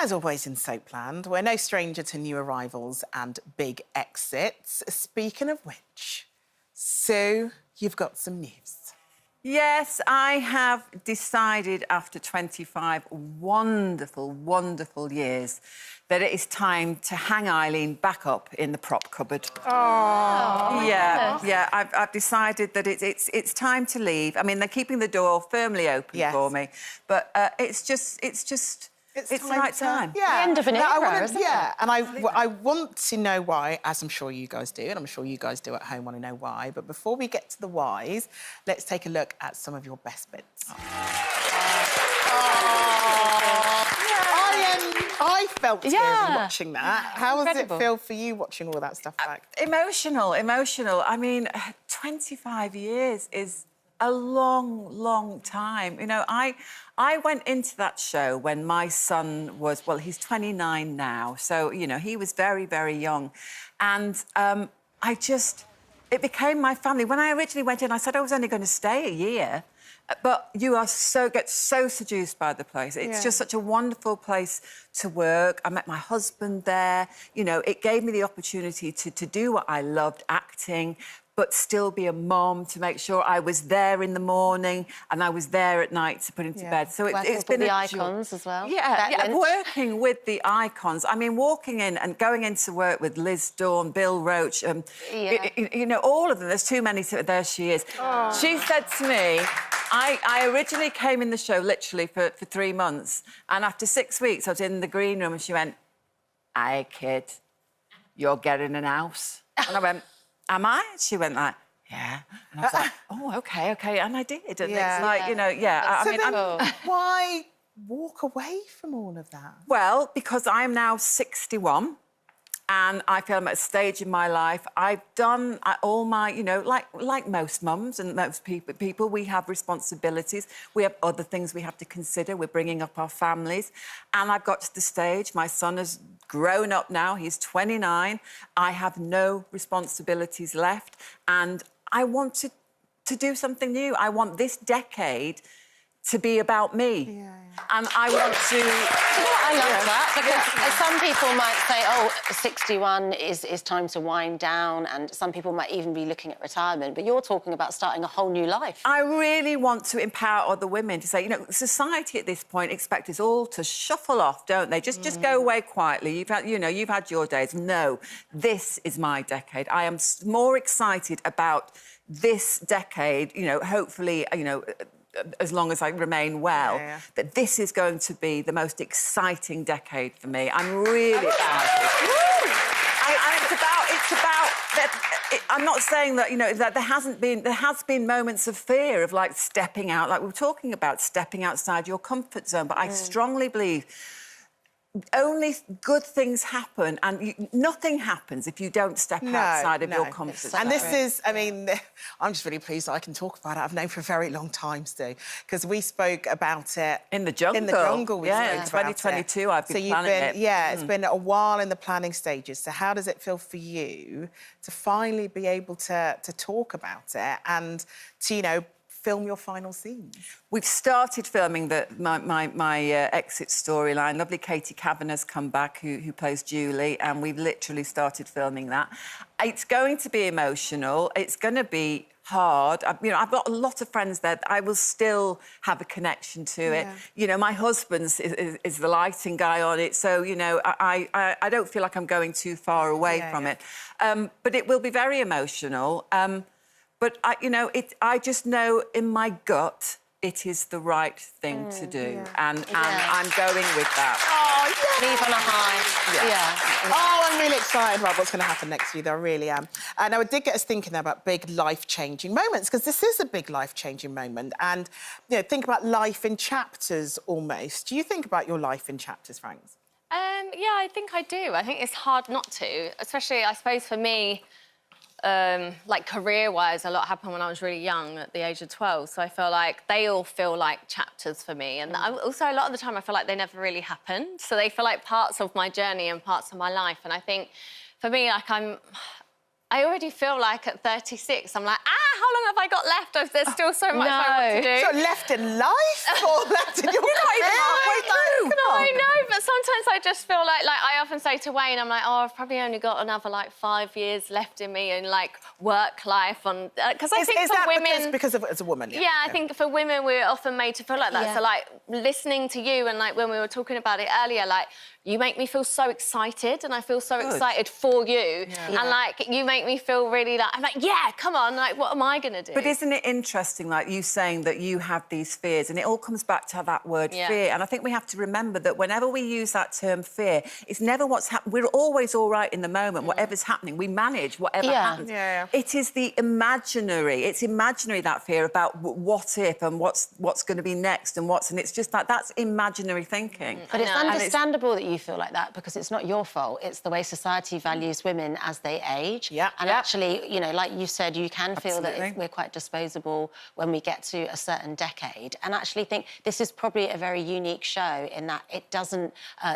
As always in Soapland, we're no stranger to new arrivals and big exits. Speaking of which, Sue, you've got some news. Yes, I have decided after 25 wonderful, wonderful years that it is time to hang Eileen back up in the prop cupboard. Oh, yeah. I've decided that it's time to leave. I mean, they're keeping the door firmly open for me, but it's the right time. Yeah. The end of an era, isn't it? Yeah, and I want to know why, as I'm sure you guys do, and I'm sure you guys do at home want to know why. But before we get to the whys, let's take a look at some of your best bits. I felt teary watching that. How does it feel for you watching all that stuff back? Emotional. I mean, 25 years is a long, long time. You know, I went into that show when my son was, well, he's 29 now, so, you know, he was very, very young. And it became my family. When I originally went in, I said I was only going to stay a year, but you get so seduced by the place. It's just such a wonderful place to work. I met my husband there. You know, it gave me the opportunity to do what I loved, acting, but still be a mom, to make sure I was there in the morning and I was there at night to put him to bed. So it's been the icons as well. Yeah, working with the icons. I mean, walking in and going into work with Liz Dawn, Bill Roach, you know, all of them. There's too many. There she is. Oh. She said to me, I originally came in the show literally for 3 months, and after 6 weeks I was in the green room and she went, "Aye, kid, you're getting an house." And I went, "Am I?" She went like, "Yeah." And I was like, "Oh, OK. And I did. And it's like, you know, I mean, why walk away from all of that? Well, because I'm now 61 and I feel I'm at a stage in my life. I've done all my, you know, like most mums and most people, we have responsibilities. We have other things we have to consider. We're bringing up our families. And I've got to the stage, my son has grown up now, he's 29. I have no responsibilities left and I want to do something new. I want this decade to be about me. And I want to... You know what, I love that, because some people might say, oh, 61 is time to wind down, and some people might even be looking at retirement, but you're talking about starting a whole new life. I really want to empower other women to say, you know, society at this point expect us all to shuffle off, don't they? Just go away quietly. You've had your days. No, this is my decade. I am more excited about this decade, you know, hopefully, you know, as long as I remain well, that this is going to be the most exciting decade for me. I'm really excited. It's about that. I'm not saying that, you know, that there has been moments of fear of, like, stepping out, like we were talking about, stepping outside your comfort zone, but I strongly believe only good things happen, and nothing happens if you don't step outside of your comfort zone. And this is, I mean, I'm just really pleased that I can talk about it. I've known for a very long time, Stu, because we spoke about it... In the jungle. In the jungle, we spoke in 2022, I've been planning it. Yeah, it's been a while in the planning stages. So how does it feel for you to finally be able to talk about it and to, you know, film your final scenes? We've started filming my exit storyline. Lovely Katie Kavanagh's come back, who plays Julie, and we've literally started filming that. It's going to be emotional. It's going to be hard. You know, I've got a lot of friends there. I will still have a connection to it. You know, my husband's is the lighting guy on it, so, you know, I don't feel like I'm going too far away from it. But it will be very emotional. But, you know, I just know in my gut it is the right thing to do. And I'm going with that. Oh, yeah. Leave on a high. Oh, I'm really excited about what's going to happen next year. I really am. And it did get us thinking about big life-changing moments, because this is a big life-changing moment. And, you know, think about life in chapters, almost. Do you think about your life in chapters, Franks? Yeah, I think I do. I think it's hard not to, especially, I suppose, for me... like career-wise, a lot happened when I was really young, at the age of 12. So I feel like they all feel like chapters for me. And also, a lot of the time, I feel like they never really happened. So they feel like parts of my journey and parts of my life. And I think, for me, like, I already feel like at 36, I'm like, how long have I got left? There's still so much I want to do. So left in life or left in your You're not even halfway through. No, I know, but sometimes I just feel like I often say to Wayne, I'm like, oh, I've probably only got another, like, 5 years left in me in, like, work life. Because I think for women... because of as a woman? Yeah, I think for women, we're often made to feel like that. Yeah. So, like, listening to you and, like, when we were talking about it earlier, like, you make me feel so excited and I feel so excited for you. Yeah. And, like, you make me feel really, like, I'm like, yeah, come on, like, what am I going to do? But isn't it interesting, like, you saying that you have these fears, and it all comes back to that word fear, and I think we have to remember that whenever we use that term fear, it's never what's happening. We're always all right in the moment, whatever's happening. We manage whatever happens. Yeah. It is the imaginary. It's imaginary, that fear about what if and what's going to be next and it's just that's imaginary thinking. But it's understandable that you feel like that because it's not your fault. It's the way society values women as they age. Yeah. And actually, you know, like you said, you can feel that we're quite disposable when we get to a certain decade. And actually think this is probably a very unique show in that it doesn't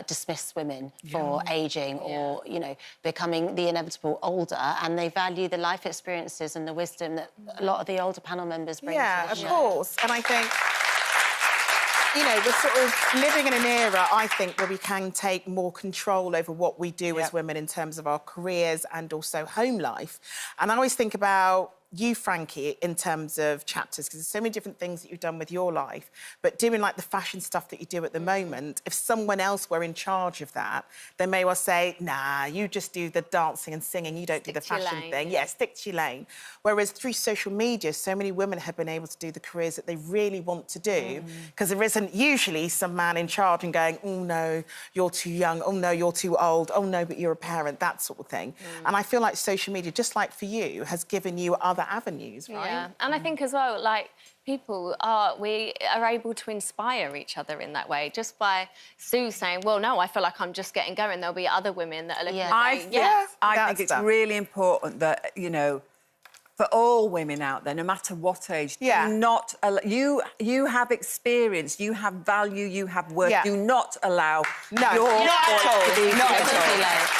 dismiss women for ageing or, you know, becoming the inevitable older, and they value the life experiences and the wisdom that a lot of the older panel members bring to the show. Of course. And I think, you know, we're sort of living in an era, I think, where we can take more control over what we do as women in terms of our careers and also home life. And I always think about you, Frankie, in terms of chapters, because there's so many different things that you've done with your life, but doing, like, the fashion stuff that you do at the moment, if someone else were in charge of that, they may well say, nah, you just do the dancing and singing, you don't do the fashion thing. Yeah, stick to your lane. Whereas through social media, so many women have been able to do the careers that they really want to do, because there isn't usually some man in charge and going, oh, no, you're too young, oh, no, you're too old, oh, no, but you're a parent, that sort of thing. And I feel like social media, just like for you, has given you other avenues, right? Yeah, and I think as well, like, we are able to inspire each other in that way, just by Sue saying, well, no, I feel like I'm just getting going. There'll be other women that are looking at I think it's really important that, you know, for all women out there, no matter what age, do not you have experience, you have value, you have worth. Do not allow your not at all. to be Not at all.